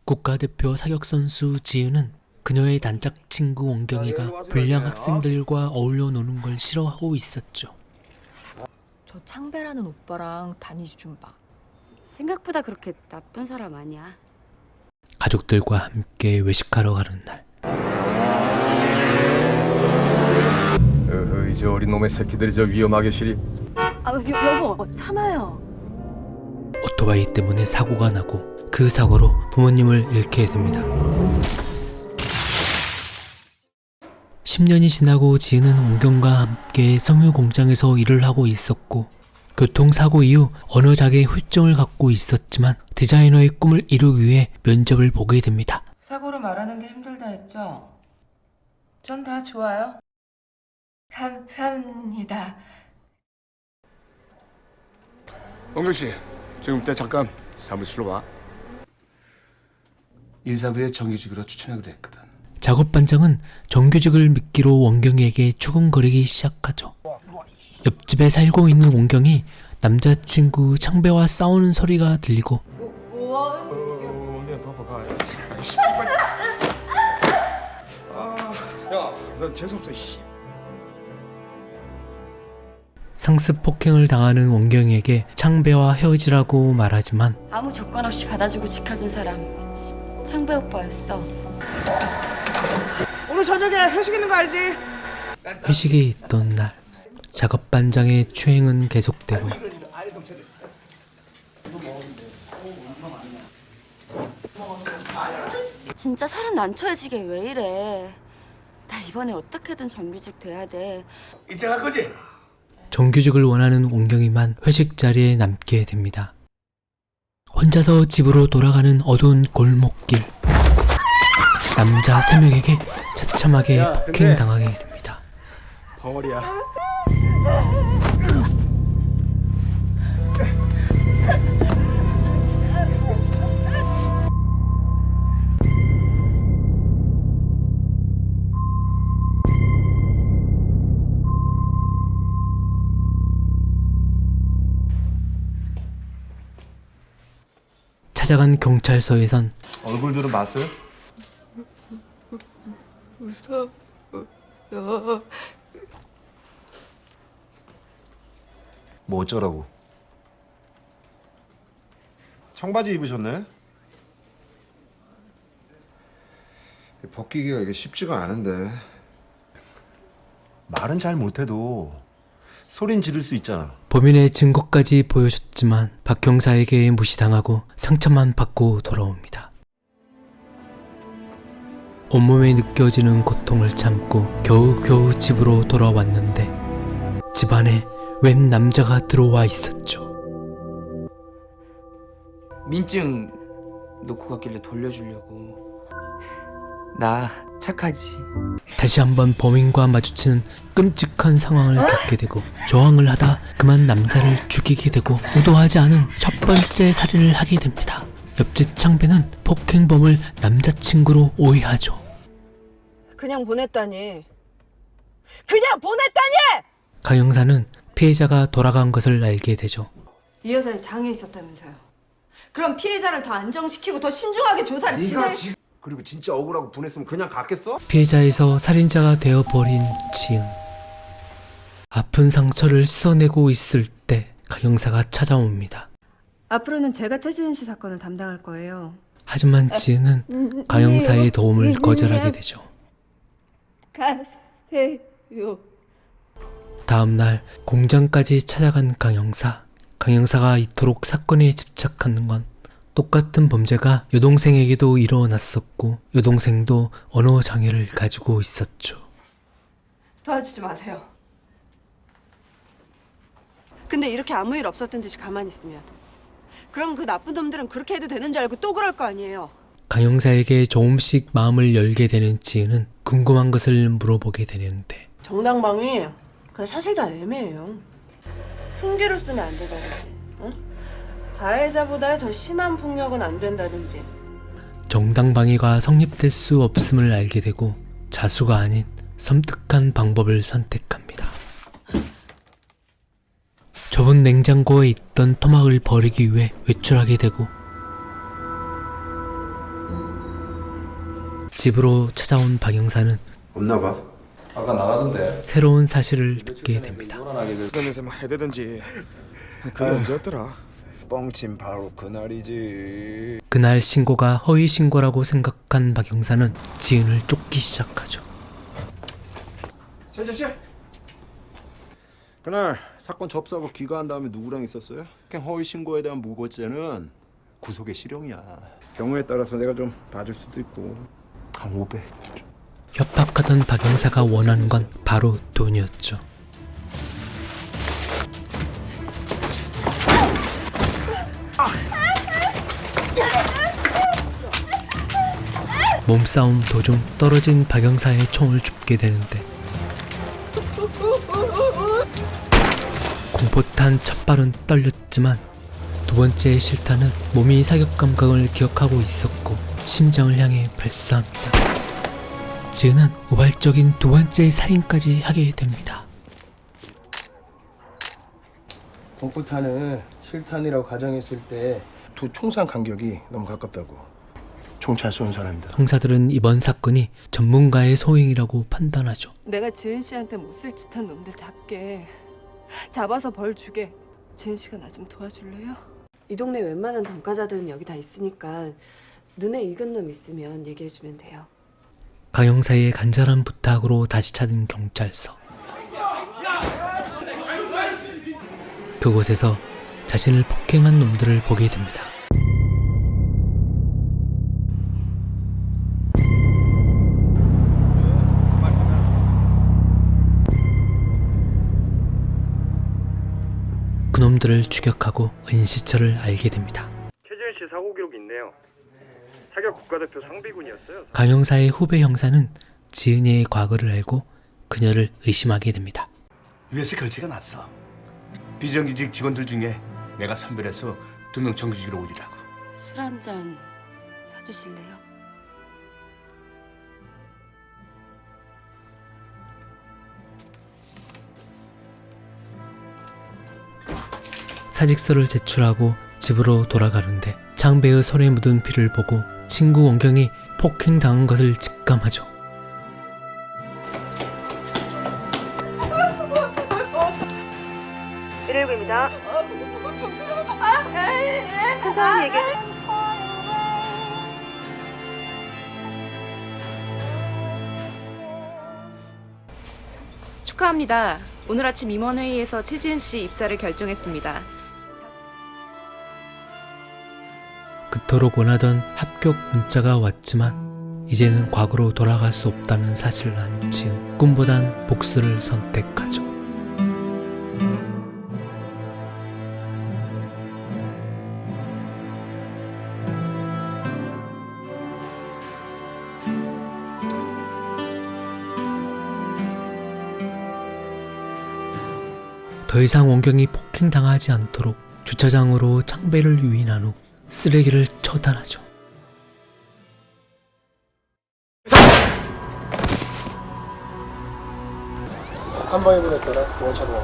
국가대표 사격선수 지은은 그녀의 단짝 친구 원경이가 불량 학생들과 어울려 노는 걸 싫어하고 있었죠. 저 창배라는 오빠랑 다니지 좀 마. 생각보다 그렇게 나쁜 사람 아니야. 가족들과 함께 외식하러 가는 날, 이제 어린 놈의 새끼들이 저 위험하게 시리. 여보 참아요. 오토바이 때문에 사고가 나고 그 사고로 부모님을 잃게 됩니다. 10년이 지나고 지은은 원경과 함께 섬유 공장에서 일을 하고 있었고 교통사고 이후 언어장애 후유증을 갖고 있었지만 디자이너의 꿈을 이루기 위해 면접을 보게 됩니다. 사고로 말하는 게 힘들다 했죠? 전 다 좋아요. 감사합니다. 원경 씨, 지금 때 잠깐 사무실로 와. 인사부에 정규직으로 추천하기로 했거든. 작업반장은 정규직을 미끼로 원경이에게 추궁거리기 시작하죠. 옆집에 살고 있는 원경이 남자친구 창배와 싸우는 소리가 들리고 넌 재수없어, 씨. 상습 폭행을 당하는 원경이에게 창배와 헤어지라고 말하지만 아무 조건 없이 받아주고 지켜준 사람 창배 오빠였어. 오늘 저녁에 회식 있는 거 알지? 회식이 있던 날 작업반장의 추행은 계속되고 진짜 살은 난처해지게 왜 이래. 나 이번에 어떻게든 정규직 돼야 돼. 이제 갈 거지? 정규직을 원하는 원경이만 회식 자리에 남게 됩니다. 혼자서 집으로 돌아가는 어두운 골목길, 남자 3명에게 처참하게 폭행당하게 됩니다. 벙어리야. 찾아간 경찰서에선 얼굴들은 봤어요? 무서워. 뭐 어쩌라고? 청바지 입으셨네? 벗기기가 이게 쉽지가 않은데. 말은 잘 못해도 소린 지를 수 있잖아. 범인의 증거까지 보여줬지만 박 형사에게 무시당하고 상처만 받고 돌아옵니다. 온몸에 느껴지는 고통을 참고 겨우겨우 집으로 돌아왔는데 집안에 웬 남자가 들어와 있었죠. 민증 놓고 갔길래 돌려주려고. 나 착하지. 다시 한번 범인과 마주치는 끔찍한 상황을 겪게 되고 저항을 하다 그만 남자를 죽이게 되고 의도하지 않은 첫 번째 살인을 하게 됩니다. 옆집 창배는 폭행범을 남자친구로 오해하죠. 그냥 보냈다니. 그냥 보냈다니! 강 형사는 피해자가 돌아간 것을 알게 되죠. 이 여자에 장애 있었다면서요. 그럼 피해자를 더 안정시키고 더 신중하게 조사를 진행. 그리고 진짜 억울하고 분했으면 그냥 갔겠어? 피해자에서 살인자가 되어버린 지은. 아픈 상처를 씻어내고 있을 때 강 형사가 찾아옵니다. 앞으로는 제가 최지은 씨 사건을 담당할 거예요. 하지만 지은은 강 형사의 도움을 거절하게 되죠. 가세요. 다음 날 공장까지 찾아간 강 형사. 강 형사가 이토록 사건에 집착하는 건 똑같은 범죄가 여동생에게도 일어났었고 여동생도 언어 장애를 가지고 있었죠. 도와주지 마세요. 근데 이렇게 아무 일 없었던 듯이 가만히 있으면 그럼 그 나쁜 놈들은 그렇게 해도 되는 줄 알고 또 그럴 거 아니에요. 강 형사에게 조금씩 마음을 열게 되는 지은은 궁금한 것을 물어보게 되는데 정당방위 그 사실 다 애매해요. 흉기로 쓰면 안 되다든지, 어? 가해자보다 더 심한 폭력은 안 된다든지. 정당방위가 성립될 수 없음을 알게 되고 자수가 아닌 섬뜩한 방법을 선택합니다. 좁은 냉장고에 있던 토막을 버리기 위해 외출하게 되고 집으로 찾아온 박 형사는 없나 봐. 아까 나가던데. 새로운 사실을 듣게 됩니다. 그러면서 뭐 해대든지. 그게 언제였더라? 뻥친 바로 그날이지. 그날 신고가 허위 신고라고 생각한 박 형사는 지은을 쫓기 시작하죠. 씨. 그날 사건 접수하고 귀가한 다음에 누구랑 있었어요? 그냥 허위 신고에 대한 무고죄는 구속의 실형이야. 경우에 따라서 내가 좀 봐줄 수도 있고. 한 500. 협박하던 박 형사가 원하는 건 바로 돈이었죠. 몸싸움 도중 떨어진 박 형사의 총을 줍게 되는데 공포탄 첫 발은 떨렸지만 두 번째의 실탄은 몸이 사격 감각을 기억하고 있었고 심장을 향해 발사합니다. 지은은 우발적인 두 번째의 살인까지 하게 됩니다. 공포탄을 실탄이라고 가정했을 때 두 총상 간격이 너무 가깝다고. 총 잘 쏘는 사람이다. 형사들은 이번 사건이 전문가의 소행이라고 판단하죠. 내가 지은 씨한테 못 쓸 짓한 놈들 잡아서 벌 주게. 지은 씨가 나 좀 도와줄래요? 이 동네 웬만한 전과자들은 여기 다 있으니까 눈에 익은 놈 있으면 얘기해주면 돼요. 강 형사의 간절한 부탁으로 다시 찾은 경찰서. 그곳에서 자신을 폭행한 놈들을 보게 됩니다. 그놈들을 추격하고 은시처를 알게 됩니다. 최지은 씨 사고 기록이 있네요. 타격 국가대표 상비군이었어요. 강 형사의 후배 형사는 지은이의 과거를 알고 그녀를 의심하게 됩니다. 위에서 결제가 났어. 비정규직 직원들 중에 내가 선별해서 2명 정규직으로 올리라고. 술 한 잔 사주실래요? 사직서를 제출하고 집으로 돌아가는데 창배의 손에 묻은 피를 보고 친구 원경이 폭행당한 것을 직감하죠. 축하합니다. 오늘 아침 임원회의에서 최지은 씨 입사를 결정했습니다. 그토록 원하던 합격 문자가 왔지만 이제는 과거로 돌아갈 수 없다는 사실을 안 지은 꿈보단 복수를 선택하죠. 더 이상 원경이 폭행당하지 않도록 주차장으로 창배를 유인한 후 쓰레기를 처단하죠. 한 방에 보냈더라. 원차로.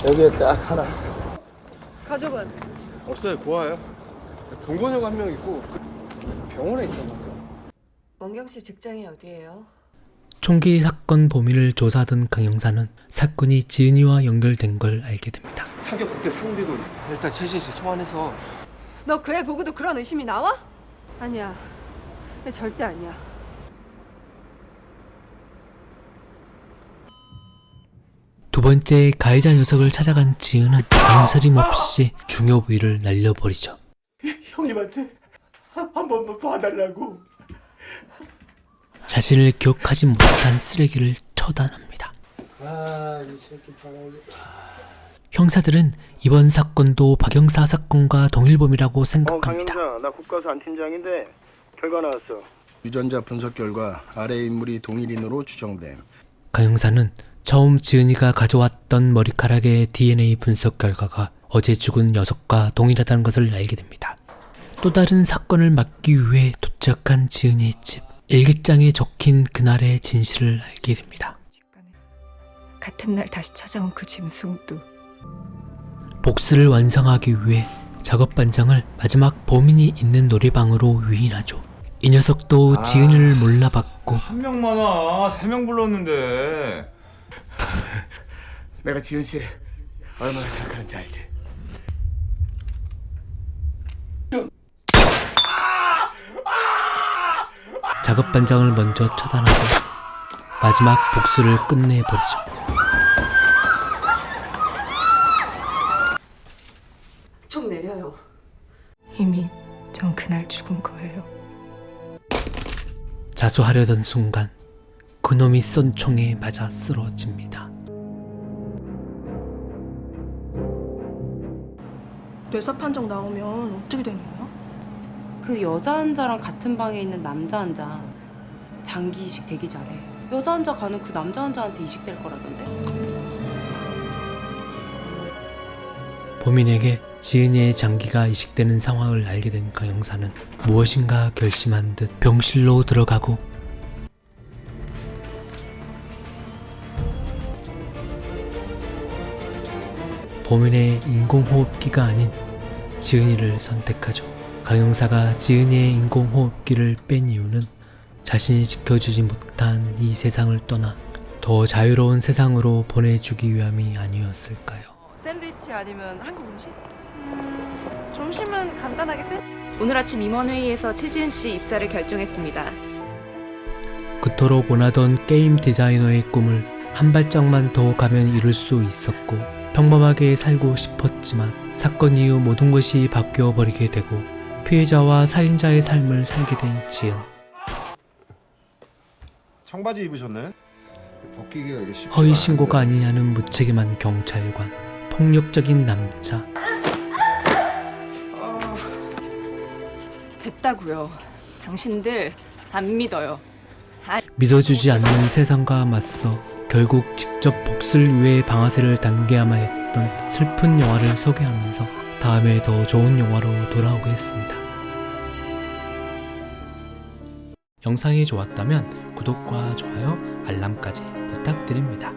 여기에 딱 하나. 가족은? 없어요. 고아요. 동거녀가 한 명 있고 병원에 있단 말이야. 원경 씨 직장이 어디예요? 총기 사건 범인을 조사하던 강 형사는 사건이 지은이와 연결된 걸 알게 됩니다. 사격 국대 상비군. 일단 최진 씨 소환해서. 너 그 애 보고도 그런 의심이 나와? 아니야. 절대 아니야. 두 번째 가해자 녀석을 찾아간 지은은 망설임 없이 중요 부위를 날려버리죠. 형님한테 한 번만 봐달라고. 자신을 기억하지 못한 쓰레기를 처단합니다. 이 새끼 바라기. 형사들은 이번 사건도 박 형사 사건과 동일범이라고 생각합니다. 강영자, 나 국가수 안 팀장인데 결과 나왔어. 유전자 분석 결과 아래 인물이 동일인으로 추정됨. 강 형사는 처음 지은이가 가져왔던 머리카락의 DNA 분석 결과가 어제 죽은 녀석과 동일하다는 것을 알게 됩니다. 또 다른 사건을 막기 위해 도착한 지은이의 집. 일기장에 적힌 그날의 진실을 알게 됩니다. 같은 날 다시 찾아온 그 짐승도 복수를 완성하기 위해 작업 반장을 마지막 범인이 있는 놀이방으로 유인하죠. 이 녀석도 지은이를 몰라봤고 한 명만 와. 3명 불렀는데. 내가 지은 씨 얼마나 생각하는지 알지? 작업 반장을 먼저 처단하고 마지막 복수를 끝내버리죠. 총 내려요. 이미 전 그날 죽은 거예요. 자수하려던 순간 그놈이 쏜 총에 맞아 쓰러집니다. 뇌사 판정 나오면 어떻게 되는 거야? 그 여자 환자랑 같은 방에 있는 남자 환자 장기 이식 되기 잘해. 여자 환자 가는 그 남자 환자한테 이식될 거라던데. 범인에게 지은이의 장기가 이식되는 상황을 알게 된 강영사는 무엇인가 결심한 듯 병실로 들어가고 범인의 인공호흡기가 아닌 지은이를 선택하죠. 강영사가 지은이의 인공호흡기를 뺀 이유는 자신이 지켜주지 못한 이 세상을 떠나 더 자유로운 세상으로 보내주기 위함이 아니었을까요? 샌드위치 아니면 한국 음식? 점심은 간단하게 오늘 아침 임원회의에서 최지은 씨 입사를 결정했습니다. 그토록 원하던 게임 디자이너의 꿈을 한 발짝만 더 가면 이룰 수 있었고 평범하게 살고 싶었지만 사건 이후 모든 것이 바뀌어 버리게 되고 피해자와 살인자의 삶을 살게 된 지은. 청바지 입으셨네? 벗기기가 이게 쉽지 허위 신고가 아니냐는 무책임한 경찰관, 폭력적인 남자. 됐다고요. 당신들 안 믿어요. 믿어주지 않는 세상과 맞서 결국 직접 복수를 위해 방아쇠를 당겨야만 했던 슬픈 영화를 소개하면서 다음에 더 좋은 영화로 돌아오겠습니다. 영상이 좋았다면 구독과 좋아요, 알람까지 부탁드립니다.